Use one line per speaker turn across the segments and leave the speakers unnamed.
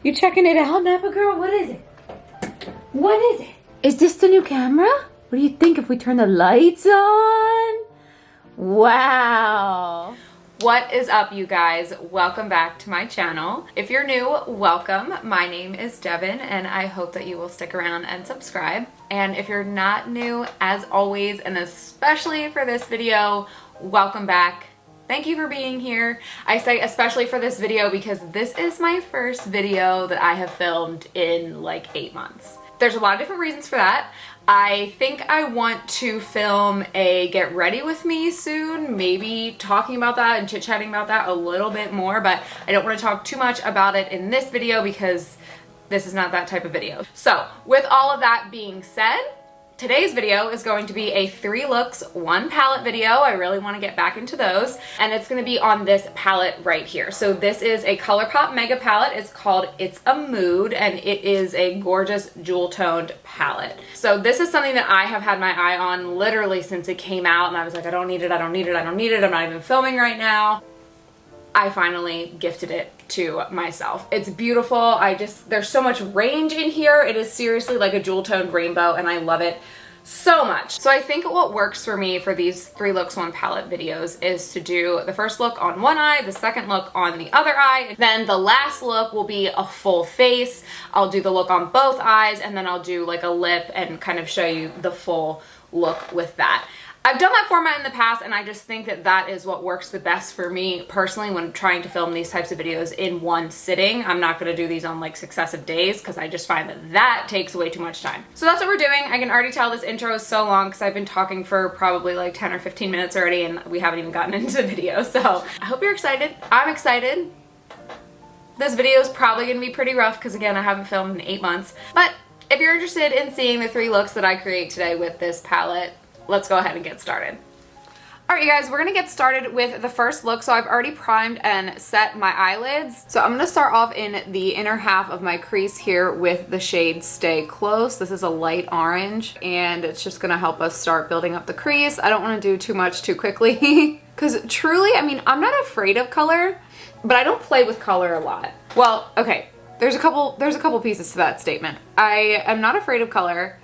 You checking it out, Napa girl? What is it? What is it? Is this the new camera? What do you think if we turn the lights on? Wow.
What is up, you guys? Welcome back to my channel. If you're new, welcome. My name is Devin and I hope that you will stick around and subscribe. And if you're not new, as always, and especially for this video, welcome back. Thank you for being here. I say especially for this video because this is my first video that I have filmed in like 8 months. There's a lot of different reasons for that. I think I want to film a get ready with me soon, maybe talking about that and chit-chatting about that a little bit more, but I don't want to talk too much about it in this video because this is not that type of video. So with all of that being said, today's video is going to be a 3 looks, 1 palette video. I really want to get back into those. And it's going to be on this palette right here. So this is a Colourpop Mega palette. It's called It's a Mood, and it is a gorgeous jewel toned palette. So this is something that I have had my eye on literally since it came out, and I was like, I don't need it, I don't need it, I don't need it. I'm not even filming right now. I finally gifted it to myself. It's beautiful. There's so much range in here. It is seriously like a jewel toned rainbow and I love it so much. So I think what works for me for these 3 looks 1 palette videos is to do the first look on one eye, the second look on the other eye, then the last look will be a full face. I'll do the look on both eyes and then I'll do like a lip and kind of show you the full look with that. I've done that format in the past and I just think that that is what works the best for me personally when trying to film these types of videos in one sitting. I'm not going to do these on like successive days because I just find that that takes way too much time. So that's what we're doing. I can already tell this intro is so long because I've been talking for probably like 10 or 15 minutes already and we haven't even gotten into the video. So I hope you're excited. I'm excited. This video is probably going to be pretty rough because again, I haven't filmed in 8 months. But if you're interested in seeing the 3 looks that I create today with this palette, let's go ahead and get started. All right, you guys, we're gonna get started with the first look. So I've already primed and set my eyelids. So I'm gonna start off in the inner half of my crease here with the shade Stay Close. This is a light orange and it's just gonna help us start building up the crease. I don't wanna do too much too quickly because truly, I mean, I'm not afraid of color, but I don't play with color a lot. Well, okay, there's a couple pieces to that statement. I am not afraid of color,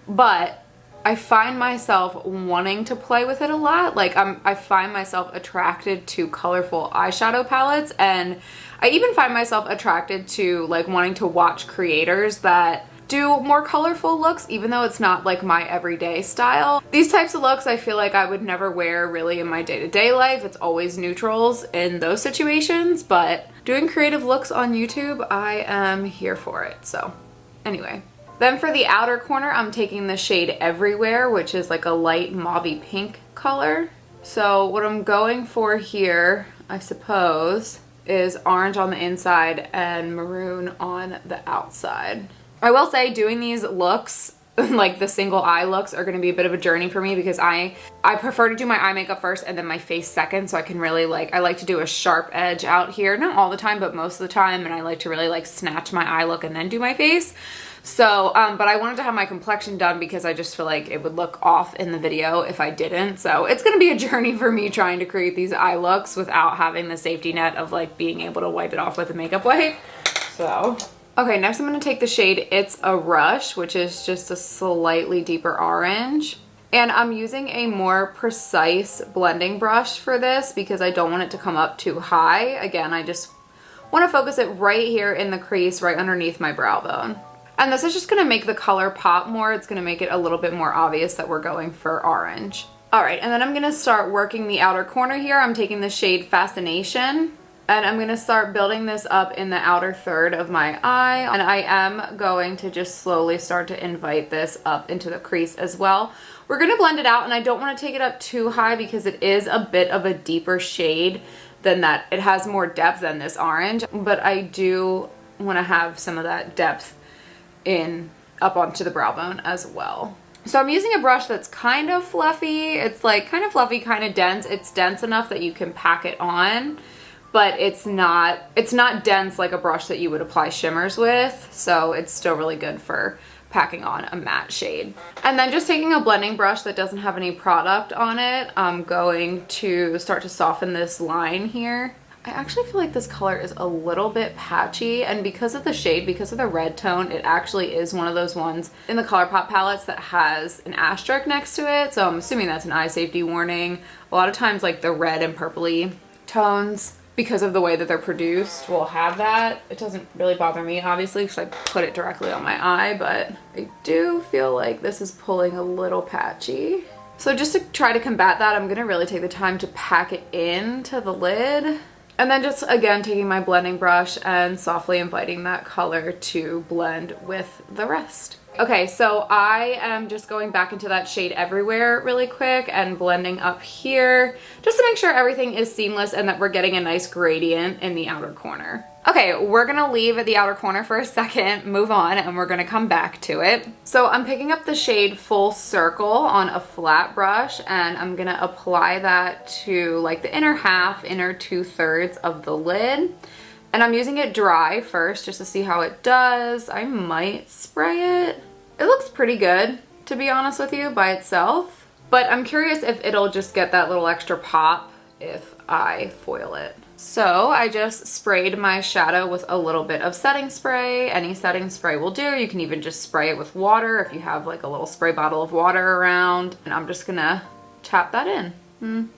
but I find myself wanting to play with it a lot. Like I find myself attracted to colorful eyeshadow palettes, and I even find myself attracted to like wanting to watch creators that do more colorful looks, even though it's not like my everyday style. These types of looks I feel like I would never wear really in my day-to-day life. It's always neutrals in those situations, but doing creative looks on YouTube, I am here for it. So anyway. Then for the outer corner, I'm taking the shade Everywhere, which is like a light mauvey pink color. So what I'm going for here, I suppose, is orange on the inside and maroon on the outside. I will say doing these looks, like the single eye looks, are going to be a bit of a journey for me because I prefer to do my eye makeup first and then my face second, so I can really I like to do a sharp edge out here. Not all the time, but most of the time, and I like to really like snatch my eye look and then do my face. So, but I wanted to have my complexion done because I just feel like it would look off in the video if I didn't. So it's going to be a journey for me trying to create these eye looks without having the safety net of like being able to wipe it off with a makeup wipe. So, okay, next I'm going to take the shade It's a Rush, which is just a slightly deeper orange. And I'm using a more precise blending brush for this because I don't want it to come up too high. Again, I just want to focus it right here in the crease, right underneath my brow bone. And this is just going to make the color pop more. It's going to make it a little bit more obvious that we're going for orange. All right, and then I'm going to start working the outer corner here. I'm taking the shade Fascination, and I'm going to start building this up in the outer third of my eye. And I am going to just slowly start to invite this up into the crease as well. We're going to blend it out, and I don't want to take it up too high because it is a bit of a deeper shade than that. It has more depth than this orange, but I do want to have some of that depth up onto the brow bone as well. So I'm using a brush that's kind of fluffy. It's like kind of fluffy, kind of dense. It's dense enough that you can pack it on, but it's not dense like a brush that you would apply shimmers with. So it's still really good for packing on a matte shade. And then just taking a blending brush that doesn't have any product on it, I'm going to start to soften this line here. I actually feel like this color is a little bit patchy, and because of the shade, because of the red tone, it actually is one of those ones in the Colourpop palettes that has an asterisk next to it, so I'm assuming that's an eye safety warning. A lot of times like the red and purpley tones, because of the way that they're produced, will have that. It doesn't really bother me, obviously, because I put it directly on my eye, but I do feel like this is pulling a little patchy. So just to try to combat that, I'm gonna really take the time to pack it into the lid. And then just, again, taking my blending brush and softly inviting that color to blend with the rest. Okay, so I am just going back into that shade Everywhere really quick and blending up here just to make sure everything is seamless and that we're getting a nice gradient in the outer corner. Okay, we're gonna leave the outer corner for a second, move on, and we're gonna come back to it. So I'm picking up the shade Full Circle on a flat brush, and I'm gonna apply that to like the inner half, inner 2/3 of the lid. And I'm using it dry first just to see how it does. I might spray it. It looks pretty good, to be honest with you, by itself. But I'm curious if it'll just get that little extra pop if I foil it. So I just sprayed my shadow with a little bit of setting spray. Any setting spray will do. You can even just spray it with water if you have like a little spray bottle of water around. And I'm just gonna tap that in.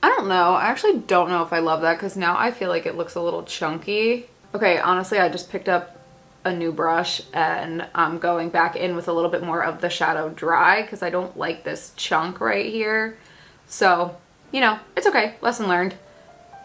I don't know. I actually don't know if I love that because now I feel like it looks a little chunky. Okay, honestly, I just picked up a new brush and I'm going back in with a little bit more of the shadow dry because I don't like this chunk right here. So, you know, it's okay. Lesson learned.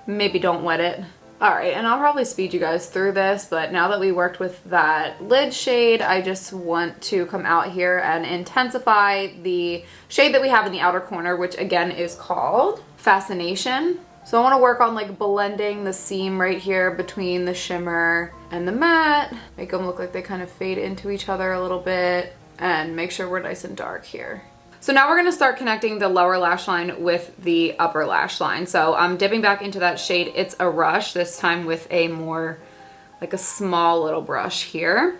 Maybe don't wet it. All right, and I'll probably speed you guys through this, but now that we worked with that lid shade, I just want to come out here and intensify the shade that we have in the outer corner, which again is called Fascination. So I want to work on like blending the seam right here between the shimmer and the matte, make them look like they kind of fade into each other a little bit, and make sure we're nice and dark here. So now we're gonna start connecting the lower lash line with the upper lash line. So I'm dipping back into that shade It's a Rush, this time with a more, like a small little brush here.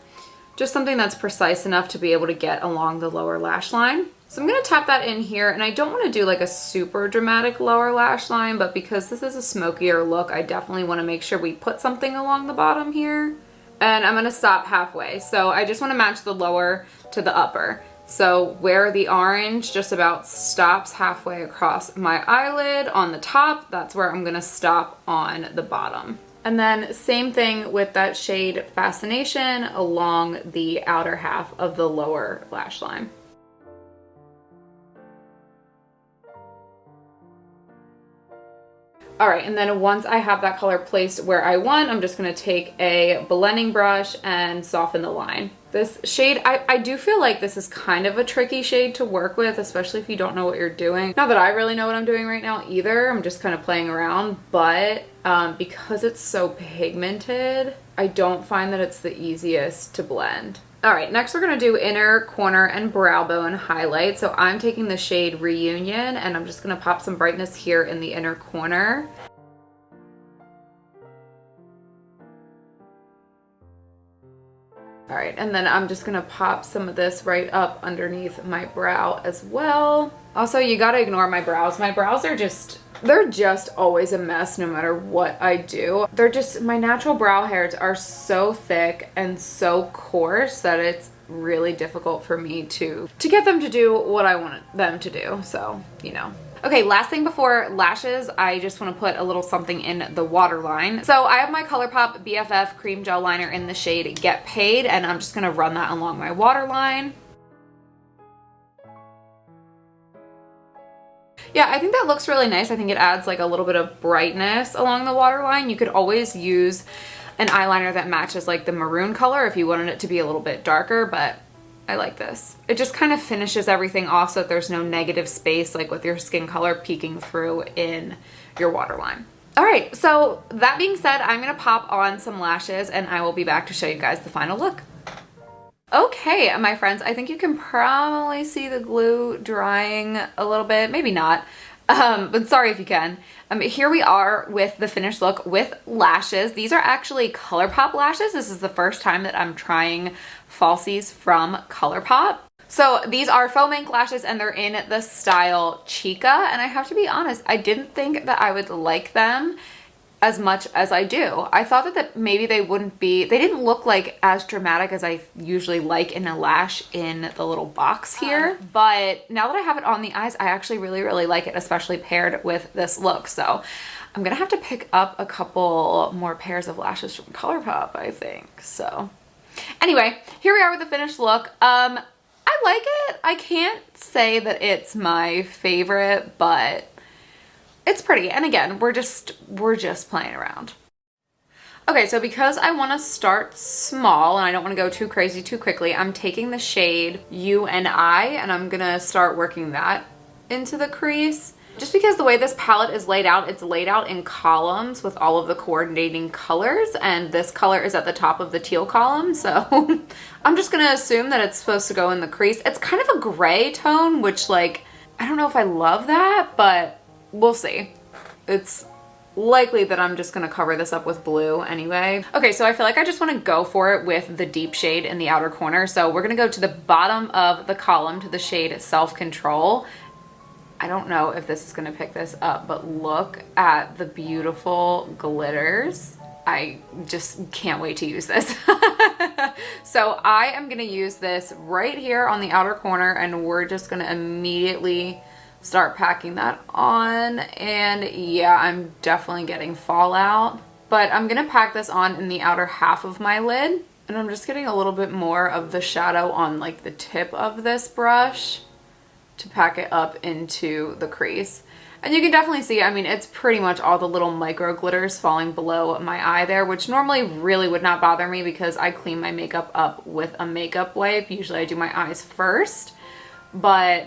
Just something that's precise enough to be able to get along the lower lash line. So I'm gonna tap that in here, and I don't wanna do like a super dramatic lower lash line, but because this is a smokier look, I definitely wanna make sure we put something along the bottom here. And I'm gonna stop halfway. So I just wanna match the lower to the upper. So where the orange just about stops halfway across my eyelid on the top, that's where I'm gonna stop on the bottom. And then same thing with that shade Fascination along the outer half of the lower lash line. All right, and then once I have that color placed where I want, I'm just gonna take a blending brush and soften the line. This shade, I do feel like this is kind of a tricky shade to work with, especially if you don't know what you're doing. Not that I really know what I'm doing right now either, I'm just kind of playing around, but because it's so pigmented, I don't find that it's the easiest to blend. All right, next we're gonna do inner corner and brow bone highlight. So I'm taking the shade Reunion and I'm just gonna pop some brightness here in the inner corner. All right, and then I'm just gonna pop some of this right up underneath my brow as well. Also, you gotta ignore my brows. My brows are they're just always a mess no matter what I do. They're just, my natural brow hairs are so thick and so coarse that it's really difficult for me to get them to do what I want them to do, so, you know. Okay, last thing before lashes, I just want to put a little something in the waterline. So I have my Colourpop BFF Cream Gel Liner in the shade Get Paid, and I'm just going to run that along my waterline. Yeah, I think that looks really nice. I think it adds like a little bit of brightness along the waterline. You could always use an eyeliner that matches like the maroon color if you wanted it to be a little bit darker, but I like this. It just kind of finishes everything off so that there's no negative space like with your skin color peeking through in your waterline. All right, so that being said, I'm gonna pop on some lashes and I will be back to show you guys the final look. Okay, my friends, I think you can probably see the glue drying a little bit, maybe not, but sorry if you can. Here we are with the finished look with lashes. These are actually Colourpop lashes. This is the first time that I'm trying falsies from Colourpop. So these are foam ink lashes and they're in the style Chica, and I have to be honest, I didn't think that I would like them as much as I do. I thought that maybe they didn't look like as dramatic as I usually like in a lash in the little box here. But now that I have it on the eyes, I actually really, really like it, especially paired with this look. So I'm gonna have to pick up a couple more pairs of lashes from Colourpop, I think. So anyway, here we are with the finished look. I like it. I can't say that it's my favorite, but it's pretty. And again, we're just playing around. Okay, so because I want to start small and I don't want to go too crazy too quickly, I'm taking the shade U and I, and I'm gonna start working that into the crease. Just because the way this palette is laid out, it's laid out in columns with all of the coordinating colors, and this color is at the top of the teal column, so I'm just gonna assume that it's supposed to go in the crease. It's kind of a gray tone, which, like, I don't know if I love that, but we'll see. It's likely that I'm just gonna cover this up with blue anyway. Okay, so I feel like I just wanna go for it with the deep shade in the outer corner. So we're gonna go to the bottom of the column to the shade Self-Control. I don't know if this is gonna pick this up, but look at the beautiful glitters. I just can't wait to use this. So I am gonna use this right here on the outer corner, and we're just gonna immediately start packing that on. And yeah, I'm definitely getting fallout, but I'm gonna pack this on in the outer half of my lid, and I'm just getting a little bit more of the shadow on like the tip of this brush to pack it up into the crease. And you can definitely see, I mean, it's pretty much all the little micro glitters falling below my eye there, which normally really would not bother me because I clean my makeup up with a makeup wipe. Usually I do my eyes first, but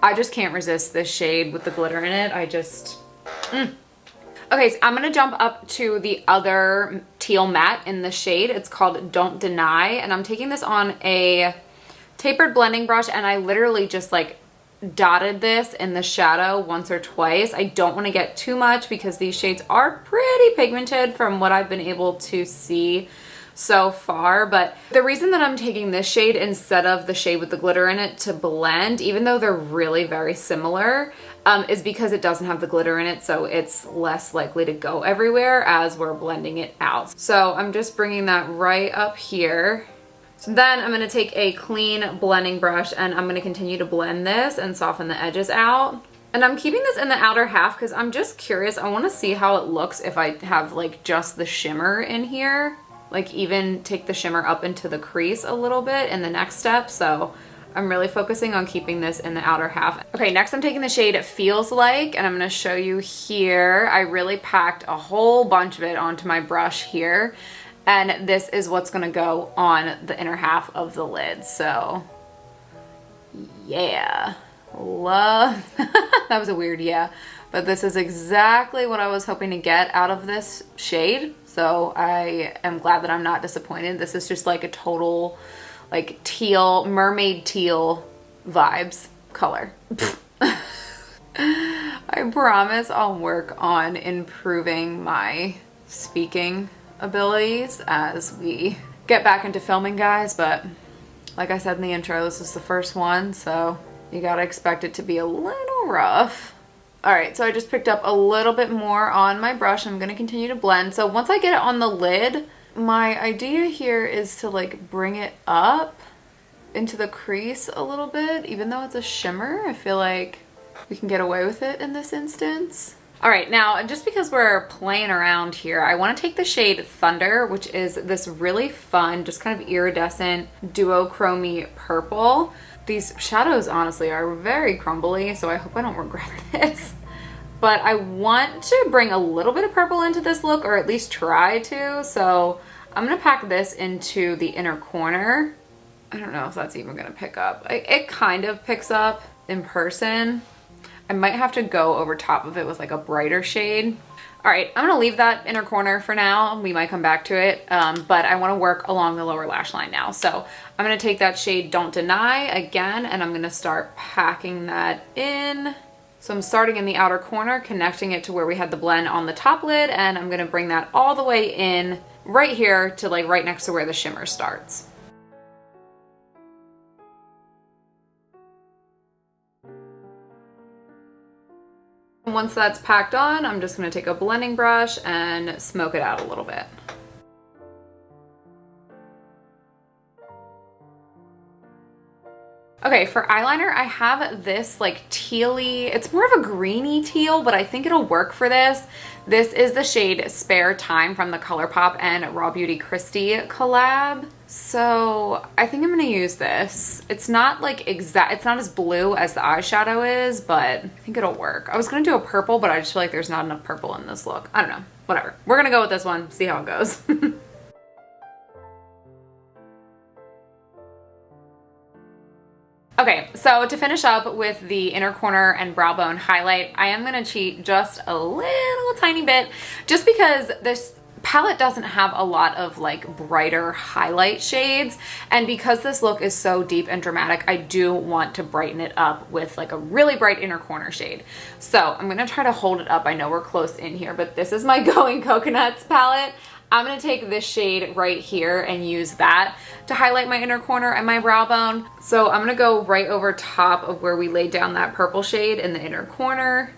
I just can't resist this shade with the glitter in it. I just, Okay, so I'm gonna jump up to the other teal matte in the shade. It's called Don't Deny, and I'm taking this on a tapered blending brush, and I literally just like dotted this in the shadow once or twice. I don't want to get too much because these shades are pretty pigmented from what I've been able to see so far. But the reason that I'm taking this shade instead of the shade with the glitter in it to blend, even though they're really very similar, is because it doesn't have the glitter in it, so it's less likely to go everywhere as we're blending it out. So I'm just bringing that right up here. So then I'm going to take a clean blending brush, and I'm going to continue to blend this and soften the edges out. And I'm keeping this in the outer half because I'm just curious. I want to see how it looks if I have like just the shimmer in here. Like even take the shimmer up into the crease a little bit in the next step. So I'm really focusing on keeping this in the outer half. Okay, next I'm taking the shade It Feels Like, and I'm going to show you here. I really packed a whole bunch of it onto my brush here. And this is what's gonna go on the inner half of the lid. So yeah, love, that was a weird yeah, but this is exactly what I was hoping to get out of this shade. So I am glad that I'm not disappointed. This is just like a total like teal, mermaid teal vibes color. I promise I'll work on improving my speaking abilities as we get back into filming, guys, but like I said in the intro, this is the first one, so you gotta expect it to be a little rough. All right, so I just picked up a little bit more on my brush. I'm gonna continue to blend. So once I get it on the lid, my idea here is to like bring it up into the crease a little bit. Even though it's a shimmer, I feel like we can get away with it in this instance. All right, now just because we're playing around here, I want to take the shade Thunder, which is this really fun, just kind of iridescent duochrome purple. These shadows honestly are very crumbly, so I hope I don't regret this. But I want to bring a little bit of purple into this look, or at least try to. So I'm gonna pack this into the inner corner. I don't know if that's even gonna pick up. It kind of picks up in person. I might have to go over top of it with like a brighter shade. All right, I'm gonna leave that inner corner for now. We might come back to it, but I wanna work along the lower lash line now. So I'm gonna take that shade Don't Deny again, and I'm gonna start packing that in. So I'm starting in the outer corner, connecting it to where we had the blend on the top lid, and I'm gonna bring that all the way in right here to like right next to where the shimmer starts. Once that's packed on, I'm just gonna take a blending brush and smoke it out a little bit. Okay, for eyeliner, I have this like tealy, it's more of a greeny teal, but I think it'll work for this. This is the shade Spare Time from the Colourpop and Raw Beauty Christie collab. So I think I'm gonna use this. It's not like it's not as blue as the eyeshadow is, but I think it'll work. I was gonna do a purple, but I just feel like there's not enough purple in this look. I don't know, whatever. We're gonna go with this one, see how it goes. Okay, so to finish up with the inner corner and brow bone highlight, I am gonna cheat just a little tiny bit, just because this palette doesn't have a lot of like brighter highlight shades, and because this look is so deep and dramatic, I do want to brighten it up with like a really bright inner corner shade. So I'm gonna try to hold it up. I know we're close in here, but this is my Going Coconuts palette. I'm gonna take this shade right here and use that to highlight my inner corner and my brow bone. So I'm gonna go right over top of where we laid down that purple shade in the inner corner.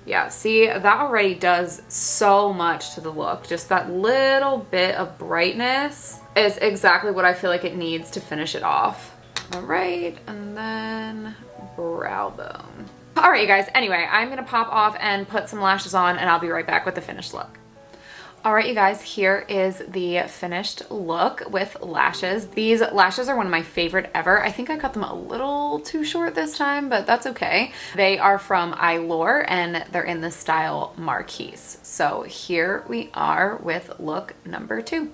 Yeah, see, that already does so much to the look. Just that little bit of brightness is exactly what I feel like it needs to finish it off. All right, and then brow bone. All right, you guys, anyway, I'm gonna pop off and put some lashes on, and I'll be right back with the finished look. All right, you guys, here is the finished look with lashes. These lashes are one of my favorite ever. I think I cut them a little too short this time, but that's okay. They are from Eylure, and they're in the style Marquise. So here we are with look number 2.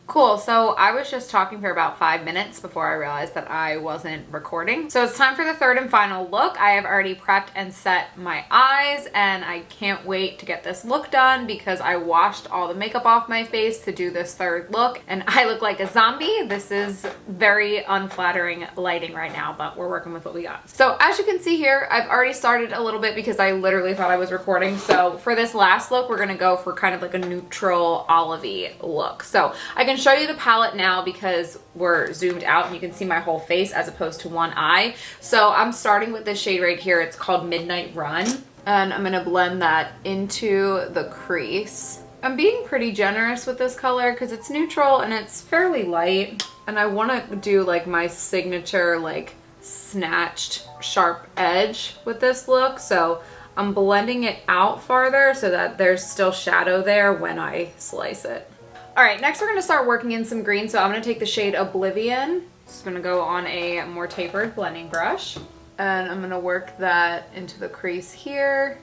Cool, so I was just talking for about 5 minutes before I realized that I wasn't recording. So it's time for the third and final look. I have already prepped and set my eyes, and I can't wait to get this look done because I washed all the makeup off my face to do this third look, and I look like a zombie. This is very unflattering lighting right now, but we're working with what we got. So as you can see here, I've already started a little bit because I literally thought I was recording. So for this last look, we're gonna go for kind of like a neutral olivey look. So I can show you the palette now because we're zoomed out and you can see my whole face as opposed to one eye. So I'm starting with this shade right here. It's called Midnight Run, and I'm gonna blend that into the crease. I'm being pretty generous with this color because it's neutral and it's fairly light, and I want to do like my signature like snatched sharp edge with this look. So I'm blending it out farther so that there's still shadow there when I slice it. All right, next we're gonna start working in some green. So I'm gonna take the shade Oblivion. Just gonna go on a more tapered blending brush, and I'm gonna work that into the crease here.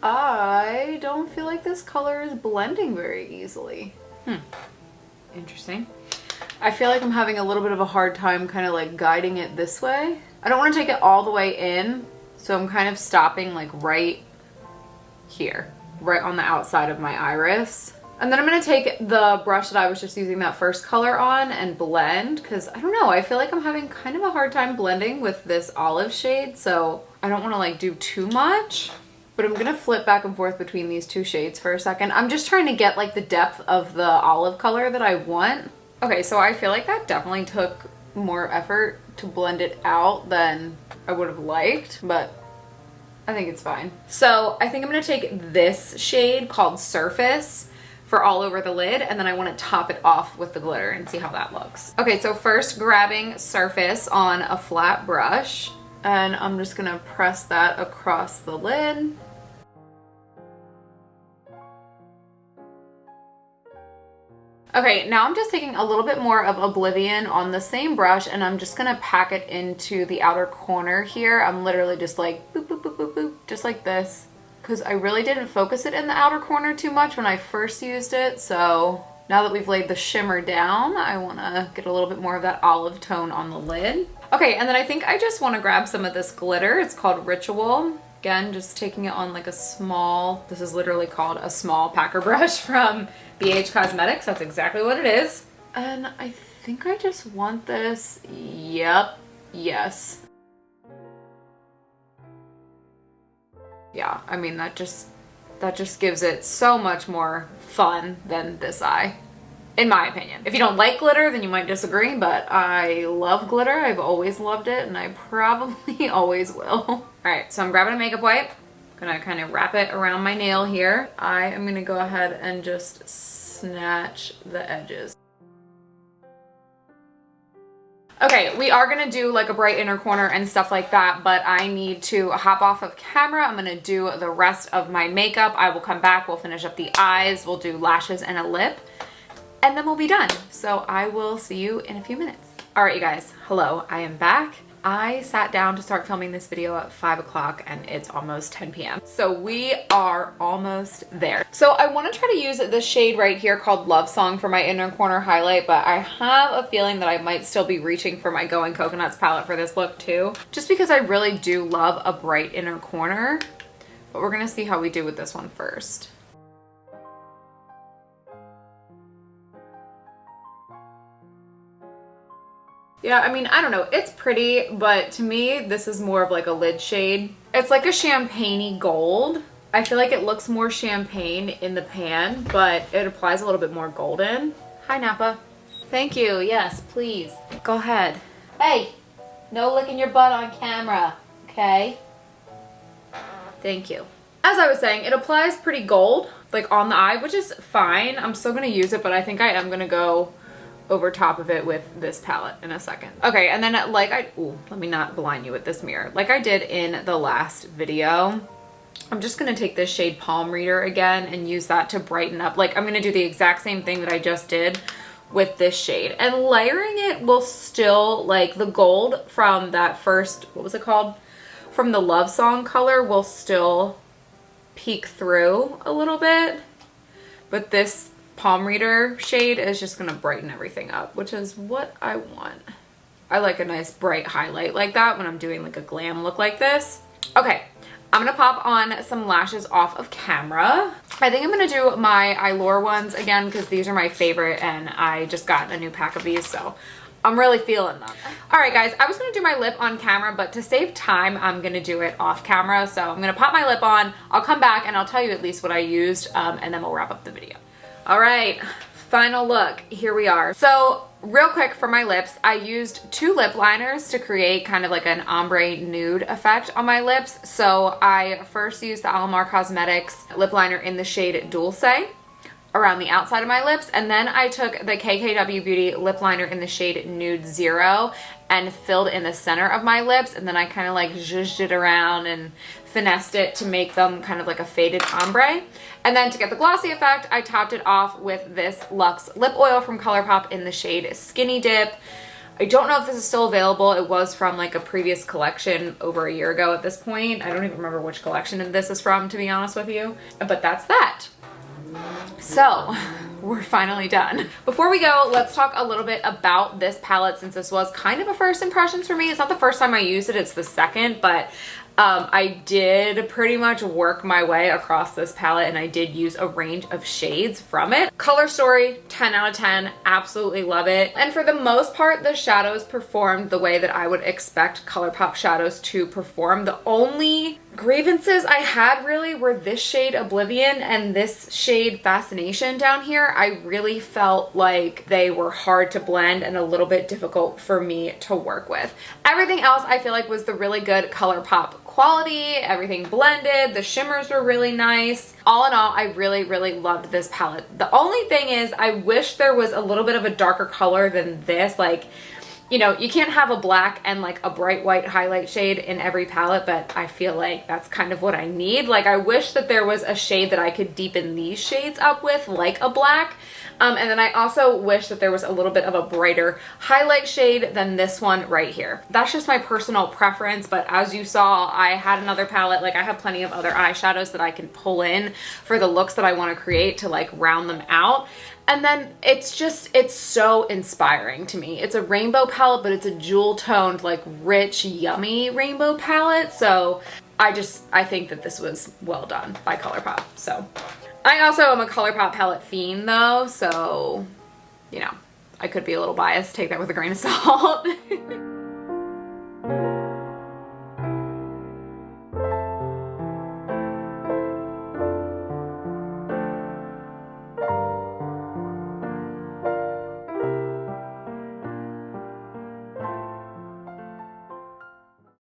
I don't feel like this color is blending very easily. Interesting. I feel like I'm having a little bit of a hard time kind of like guiding it this way. I don't want to take it all the way in, so I'm kind of stopping like right here, right on the outside of my iris. And then I'm going to take the brush that I was just using that first color on and blend, because I don't know, I feel like I'm having kind of a hard time blending with this olive shade, so I don't want to like do too much. But I'm gonna flip back and forth between these two shades for a second. I'm just trying to get like the depth of the olive color that I want. Okay, so I feel like that definitely took more effort to blend it out than I would have liked, but I think it's fine. So I think I'm gonna take this shade called Surface for all over the lid, and then I wanna top it off with the glitter and see how that looks. Okay, so first grabbing Surface on a flat brush, and I'm just gonna press that across the lid. Okay, now I'm just taking a little bit more of Oblivion on the same brush, and I'm just gonna pack it into the outer corner here. I'm literally just like boop, boop, boop, boop, boop, just like this, because I really didn't focus it in the outer corner too much when I first used it. So now that we've laid the shimmer down, I wanna get a little bit more of that olive tone on the lid. Okay, and then I think I just wanna grab some of this glitter. It's called Ritual. Again, just taking it on like a small, this is literally called a small packer brush from BH Cosmetics. That's exactly what it is. And I think I just want this. Yep. Yes. Yeah, I mean, that just gives it so much more fun than this eye, in my opinion. If you don't like glitter, then you might disagree, but I love glitter. I've always loved it, and I probably always will. All right, so I'm grabbing a makeup wipe. I'm gonna kind of wrap it around my nail here. I am gonna go ahead and just snatch the edges. Okay, we are gonna do like a bright inner corner and stuff like that, but I need to hop off of camera. I'm gonna do the rest of my makeup. I will come back, we'll finish up the eyes, we'll do lashes and a lip, and then we'll be done. So I will see you in a few minutes. All right, you guys, hello, I am back. I sat down to start filming this video at 5 o'clock and it's almost 10 p.m. So we are almost there. So I want to try to use this shade right here called Love Song for my inner corner highlight, but I have a feeling that I might still be reaching for my Going Coconuts palette for this look too, just because I really do love a bright inner corner. But we're gonna see how we do with this one first. Yeah, I mean, I don't know, it's pretty, but to me, this is more of like a lid shade. It's like a champagne-y gold. I feel like it looks more champagne in the pan, but it applies a little bit more golden. Hi, Napa. Thank you, yes, please. Go ahead. Hey, no licking your butt on camera, okay? Thank you. As I was saying, it applies pretty gold, like on the eye, which is fine. I'm still gonna use it, but I think I am gonna go over top of it with this palette in a second. Okay, and then let me not blind you with this mirror. Like I did in the last video, I'm just gonna take this shade Palm Reader again and use that to brighten up. Like I'm gonna do the exact same thing that I just did with this shade. And layering it will still, like the gold from that first, what was it called? From the Love Song color will still peek through a little bit. But this Palm Reader shade is just gonna brighten everything up, which is what I want. I like a nice bright highlight like that when I'm doing like a glam look like this. Okay, I'm gonna pop on some lashes off of camera. I think I'm gonna do my Eylure ones again because these are my favorite and I just got a new pack of these, so I'm really feeling them. All right, guys, I was gonna do my lip on camera, but to save time, I'm gonna do it off camera. So I'm gonna pop my lip on, I'll come back and I'll tell you at least what I used, and then we'll wrap up the video. All right, final look, here we are. So real quick for my lips, I used 2 lip liners to create kind of like an ombre nude effect on my lips. So I first used the Alamar Cosmetics lip liner in the shade Dulce around the outside of my lips, and then I took the KKW Beauty lip liner in the shade Nude Zero and filled in the center of my lips, and then I kind of like zhuzhed it around and finessed it to make them kind of like a faded ombre. And then to get the glossy effect, I topped it off with this Luxe lip oil from Colourpop in the shade Skinny Dip. I don't know if this is still available. It was from like a previous collection over a year ago at this point. I don't even remember which collection this is from, to be honest with you. But that's that. So we're finally done. Before we go, let's talk a little bit about this palette, since this was kind of a first impressions for me. It's not the first time I used it, it's the second, but I did pretty much work my way across this palette and I did use a range of shades from it. Color story, 10 out of 10, absolutely love it. And for the most part, the shadows performed the way that I would expect Colourpop shadows to perform. The only grievances I had really were this shade Oblivion and this shade Fascination down here. I really felt like they were hard to blend and a little bit difficult for me to work with. Everything else I feel like was the really good Colourpop quality, everything blended, the shimmers were really nice. All in all, I really, really loved this palette. The only thing is I wish there was a little bit of a darker color than this. Like, you know, you can't have a black and like a bright white highlight shade in every palette, but I feel like that's kind of what I need. Like, I wish that there was a shade that I could deepen these shades up with, like a black. And then I also wish that there was a little bit of a brighter highlight shade than this one right here. That's just my personal preference, but as you saw, I had another palette. Like, I have plenty of other eyeshadows that I can pull in for the looks that I want to create to like round them out. And then it's just, it's so inspiring to me. It's a rainbow palette, but it's a jewel toned, like rich, yummy rainbow palette. So I think that this was well done by Colourpop. So I also am a Colourpop palette fiend though. So, you know, I could be a little biased. Take that with a grain of salt.